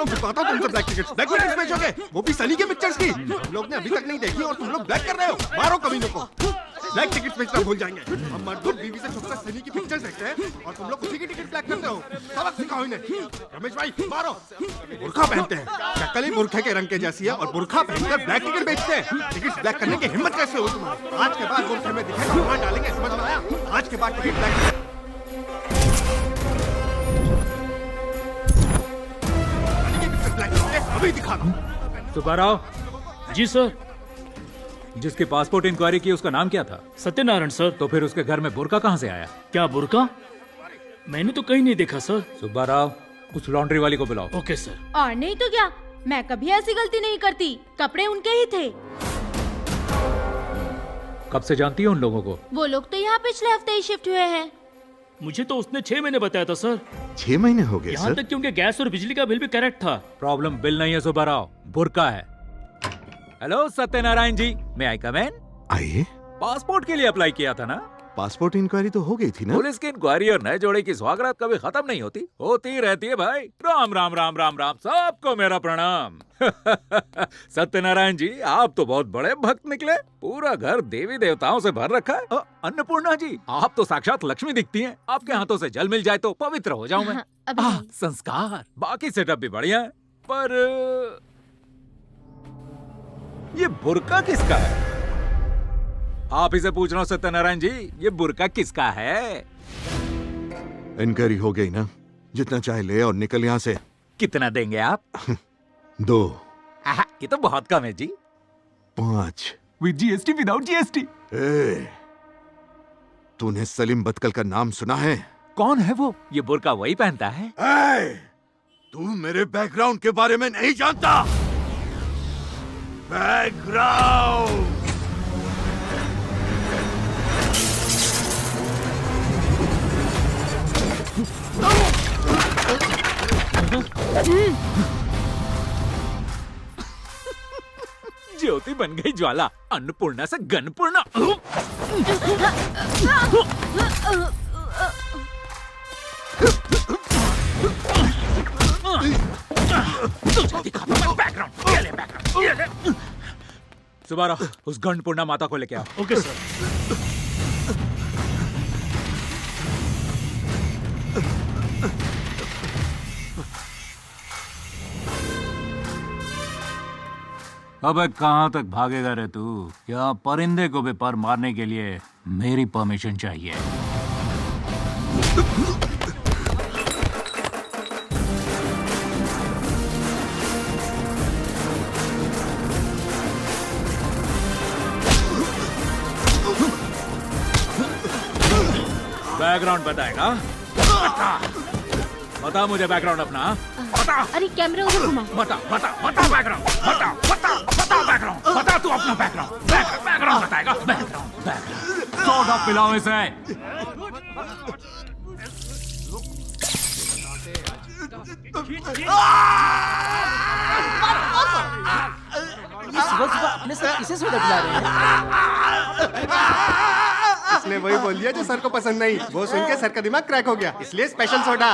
मारो बुकवाता हूँ तुमसे ब्लैक टिकट्स बेचोगे, वो भी सनी के पिक्चर्स की। तुम लोग ने अभी तक नहीं देखी और तुम लोग ब्लैक कर रहे हो। मारो कमीनों को। ब्लैक टिकट्स बेचना भूल जाएंगे। हम मर्द लोग बीवी से छुपकर सनी की पिक्चर्स देखते हैं और तुम लोग उसी की टिकट ब्लैक करते हो। सबक सिखाओ इन्हें। रमेश भाई मारो। बुर्खा पहनते हैं, शक्ल ही बुर्खे के रंग के जैसी है और बुर्खा पहनकर ब्लैक टिकट बेचते हैं। टिकट्स ब्लैक करने की हिम्मत कैसे हुई तुम्हारी? आज के बाद बुर्खे में दिखेगा वहाँ डालेंगे, समझ में आया? आज के बाद टिकट ब्लैक अभी दिखा दो। सुब्बाराव। जी सर। जिसकी पासपोर्ट इंक्वायरी की उसका नाम क्या था? सत्यनारायण सर। तो फिर उसके घर में बुर्का कहाँ से आया? क्या बुर्का? मैंने तो कहीं नहीं देखा सर। सुब्बाराव, उस लॉन्ड्री वाली को बुलाओ। Okay sir. और नहीं तो क्या, मैं कभी ऐसी गलती नहीं करती। कपड़े उनके ही थे। कब से जानती है उन लोगों को? वो लोग तो यहाँ पिछले हफ्ते ही शिफ्ट हुए हैं। मुझे तो उसने 6 महीने बताया था सर। 6 महीने हो गए यहाँ तक कि उनके गैस और बिजली का बिल भी करेक्ट था। प्रॉब्लम बिल नहीं है सुब्बाराव, बुर्का है। हेलो सत्यनारायण जी, मैं आई कम इन? आइए। पासपोर्ट के लिए अप्लाई किया था ना? पासपोर्ट इंक्वायरी तो हो गई थी ना? पुलिस की इंक्वायरी और नए जोड़े की स्वागत कभी खत्म नहीं होती, होती रहती है भाई। राम राम राम राम राम, सबको मेरा प्रणाम। सत्यनारायण जी, आप तो बहुत बड़े भक्त निकले। पूरा घर देवी देवताओं से भर रखा है। अन्नपूर्णा जी, आप तो साक्षात लक्ष्मी दिखती हैं। आपके हाथों से जल मिल जाए तो पवित्र हो जाऊं मैं। संस्कार, बाकी सेटअप भी बढ़िया है, पर ये बुर्का किसका है? आप इसे पूछ रहा हूँ सत्यनारायण जी, ये बुर्का किसका है? इंक्वायरी हो गई ना, जितना चाहे ले और निकल यहाँ से। कितना देंगे आप? 2। ये तो बहुत कम है जी। 5 विद जीएसटी, विदाउट जीएसटी। तूने सलीम बदकल का नाम सुना है? कौन है वो? ये बुर्का वही पहनता है। तू मेरे बैकग्राउंड के बारे में नहीं जानता। बैकग्राउंड ज्योति बन गई ज्वाला, अन्नपूर्णा से गन्नपूर्णा। सुब्बाराव, उस गन्नपूर्णा माता को लेके आओ। Okay sir. अबे कहाँ तक भागेगा रे तू? क्या परिंदे को भी पर मारने के लिए मेरी परमिशन चाहिए? बैकग्राउंड बताएगा? बता मुझे बैकग्राउंड अपना। बता। अरे कैमरा उधर घुमा। बता बता बता बैकग्राउंड। बता बता बता बैकग्राउंड। बता तू अपना बैकग्राउंड। बैकग्राउंड बताएगा। बैकग्राउंड सोडा पिलाओ इसे। सुबह सुबह अपने सर किसे सोडा पिला रहे हैं? इसने वही बोल दिया जो सर को पसंद नहीं। वो सुन के सर का दिमाग क्रैक हो गया, इसलिए स्पेशल सोडा।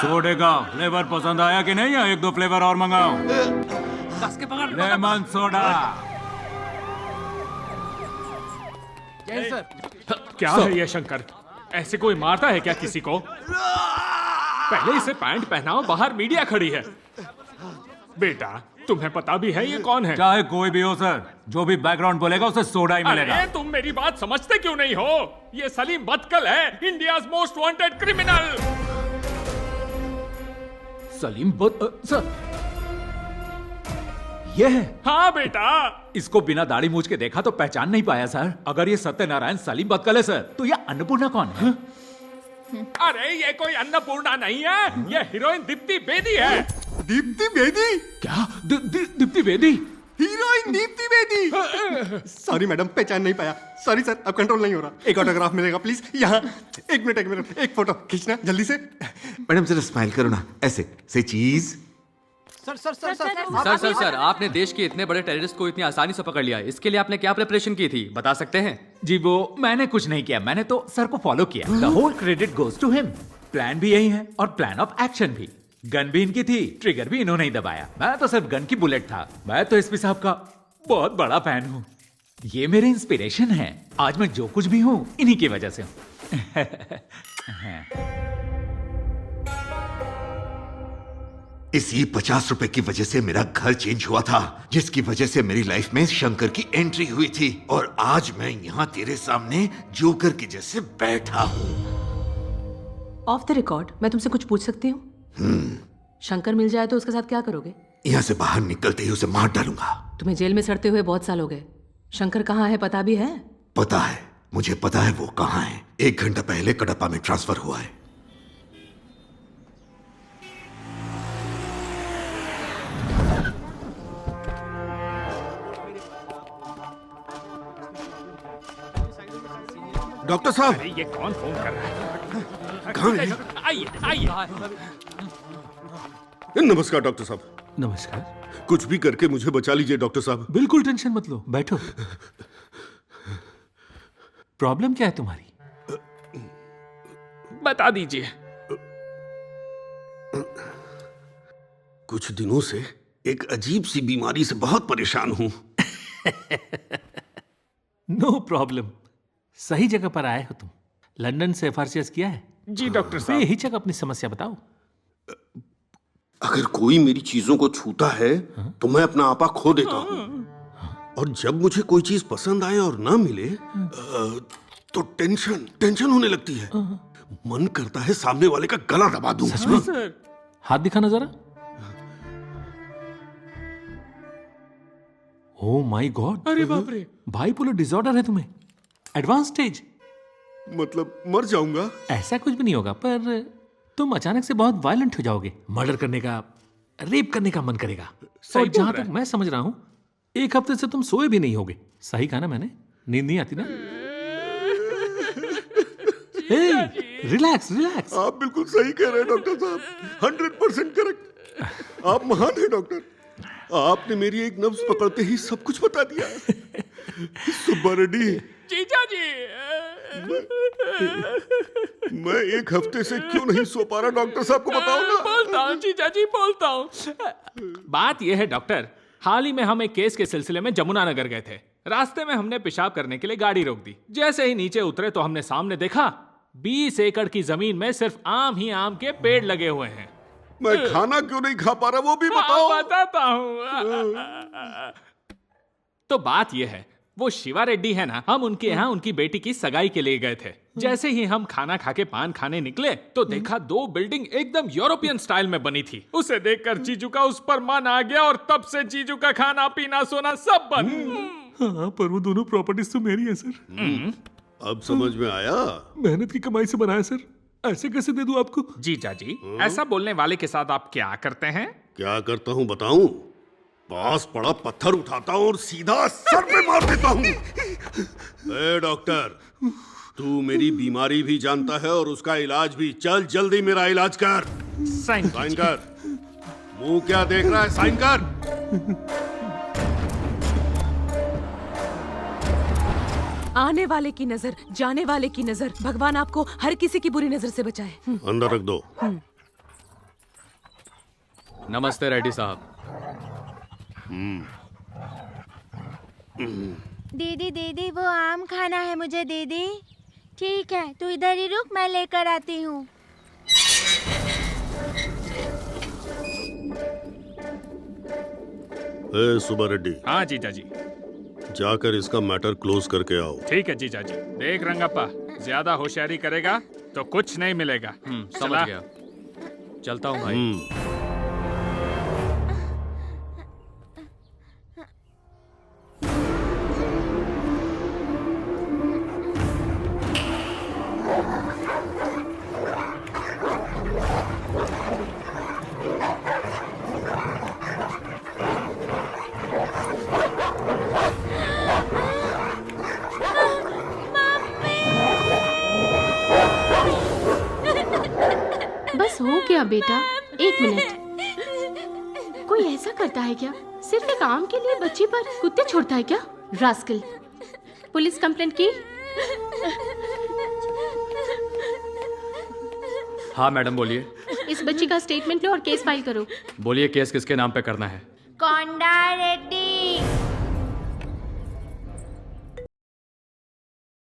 सोडे का फ्लेवर पसंद आया कि नहीं? 1-2 फ्लेवर और मंगाओ। Lemon soda. जय सर। क्या है ये शंकर? ऐसे कोई मारता है क्या किसी को? पहले इसे पैंट पहनाओ, बाहर मीडिया खड़ी है। बेटा, तुम्हें पता भी है ये कौन है? चाहे कोई भी हो सर, जो भी बैकग्राउंड बोलेगा उसे सोडा ही मिलेगा। अरे तुम मेरी बात समझते क्यों नहीं हो? ये सलीम बदकल है, India's most wanted criminal. Salim sir, ये है? हाँ बेटा। इसको बिना दाढ़ी मूछ के देखा तो पहचान नहीं पाया सर। अगर ये सत्यनारायण सलीम बदकल है सर, तो ये अन्नपूर्णा कौन है? अरे ये कोई अन्नपूर्णा नहीं है, ये हीरोइन दीप्ति बेदी है। दीप्ति बेदी? क्या? Deepti Bedi? Heroine Deepti Bedi? Sorry madam, पहचान नहीं पाया। सॉरी सर, अब कंट्रोल नहीं हो रहा। एक ऑटोग्राफ मिलेगा प्लीज यहाँ। एक मिनट, एक फोटो खींचना जल्दी से। मैडम जरा स्माइल करो ना, ऐसे से चीज। सर, आपने देश के इतने बड़े टेररिस्ट को इतनी आसानी से पकड़ लिया। इसके लिए आपने क्या प्रिपरेशन की थी, बता सकते हैं? जी वो मैंने कुछ नहीं किया, मैंने तो सर को फॉलो किया। The whole credit goes to him. Plan भी यही है और प्लान ऑफ एक्शन भी। गन भी इनकी थी, ट्रिगर भी इन्होंने ही दबाया। मैं तो सिर्फ गन की बुलेट था। मैं तो एसपी साहब का बहुत बड़ा फैन हूँ। ये मेरे इंस्पिरेशन है। आज मैं जो कुछ भी हूँ इन्हीं की वजह से हूँ। इसी 50 रुपए की वजह से मेरा घर चेंज हुआ था, जिसकी वजह से मेरी लाइफ में शंकर की एंट्री हुई थी, और आज मैं यहाँ तेरे सामने जोकर की जैसे बैठा हूँ। ऑफ द रिकॉर्ड मैं तुमसे कुछ पूछ सकती हूँ? शंकर मिल जाए तो उसके साथ क्या करोगे? यहाँ से बाहर निकलते ही उसे मार डालूंगा। तुम्हें जेल में सड़ते हुए बहुत साल हो गए। शंकर कहाँ है पता भी है? पता है, मुझे पता है वो कहाँ है। 1 घंटा पहले कडप्पा में ट्रांसफर हुआ है। डॉक्टर साहब, अरे ये कौन फोन कर रहा है? कहाँ है? आइए आइए। नमस्कार डॉक्टर साहब। नमस्कार। कुछ भी करके मुझे बचा लीजिए डॉक्टर साहब। बिल्कुल टेंशन मत लो, बैठो। प्रॉब्लम क्या है तुम्हारी? बता दीजिए। कुछ दिनों से एक अजीब सी बीमारी से बहुत परेशान हूं। नो प्रॉब्लम, सही जगह पर आए हो तुम। लंदन से एफआरसीएस किया है? जी डॉक्टर तो साहब। यही जगह अपनी समस्या बताओ। अगर कोई मेरी चीजों को छूता है तो मैं अपना आपा खो देता हूँ, और जब मुझे कोई चीज पसंद आए और ना मिले तो टेंशन होने लगती है। मन करता है सामने वाले का गला दबा दूं। सच में? सर हाथ दिखाना जरा। ओ माय गॉड, अरे बाप रे। बाइपोलर डिसऑर्डर है तुम्हें, एडवांस स्टेज। मतलब मर जाऊंगा? ऐसा कुछ भी नहीं होगा, पर तुम अचानक से बहुत वायलेंट हो जाओगे। मर्डर करने का, रेप करने का मन करेगा। सही और बोल जहां रहा तक है। मैं समझ रहा हूं, 1 हफ्ते से तुम सोए भी नहीं होगे। सही कहा ना मैंने? नींद नहीं आती ना? Relax relax. आप बिल्कुल सही कह रहे हैं डॉक्टर साहब, 100% करेक्ट। आप महान हैं डॉक्टर। आपने मेरी एक नब्ज पकड़ते ही सब कुछ बता दिया। सुब्बा रेड्डी, जीजा जी। मैं 1 हफ्ते से क्यों नहीं सो पा रहा, डॉक्टर साहब को बताओ ना। बोलता हूँ जीजा जी, बोलता हूँ। बात यह है डॉक्टर, हाल ही में हम एक केस के सिलसिले में जमुनानगर गए थे। रास्ते में हमने पेशाब करने के लिए गाड़ी रोक दी। जैसे ही नीचे उतरे तो हमने सामने देखा 20 एकड़ की जमीन में सिर्फ आम ही आम के पेड़ लगे हुए हैं। मैं खाना क्यों नहीं खा पा रहा, वो भी बताओ। बताता हूँ। तो बात यह है, वो शिवा रेड्डी है ना, हम उनके यहाँ उनकी बेटी की सगाई के लिए गए थे। जैसे ही हम खाना खा के पान खाने निकले तो देखा 2 बिल्डिंग एकदम यूरोपियन स्टाइल में बनी थी। उसे देखकर जीजू का उस पर मन आ गया, और तब से जीजू का खाना पीना सोना सब बंद। हाँ, पर वो दोनों प्रॉपर्टीज तो मेरी है सर। अब समझ में आया। मेहनत की कमाई से बनाया सर, ऐसे कैसे दे दूं आपको? जीजा जी, ऐसा बोलने वाले के साथ आप क्या करते हैं? क्या करता हूँ बताऊं? पास पड़ा पत्थर उठाता हूँ और सीधा सर पे मार देता हूँ। ए डॉक्टर, तू मेरी बीमारी भी जानता है और उसका इलाज भी। चल जल्दी मेरा इलाज कर। साइन साइन कर। मुंह क्या देख रहा है, साइन कर। आने वाले की नजर, जाने वाले की नजर, भगवान आपको हर किसी की बुरी नजर से बचाए। अंदर रख दो। नमस्ते रेड्डी साहब। दीदी दीदी वो आम खाना है मुझे दीदी। ठीक है, तू इधर ही रुक, मैं लेकर आती हूँ। ए सुब्बा रेड्डी, हाँ जीजा जी। जाकर इसका मैटर क्लोज करके आओ। ठीक है जीजा जी। देख रंगप्पा, ज्यादा होशियारी करेगा तो कुछ नहीं मिलेगा। समझ चला। गया। चलता हूँ भाई। बस हो गया बेटा, 1 मिनट। कोई ऐसा करता है क्या? सिर्फ एक आम के लिए बच्ची पर कुत्ते छोड़ता है क्या? रास्कल। पुलिस कंप्लेंट की? हाँ मैडम बोलिए। इस बच्ची का स्टेटमेंट लो और केस फाइल करो। बोलिए केस किसके नाम पे करना है? कोंडा रेड्डी।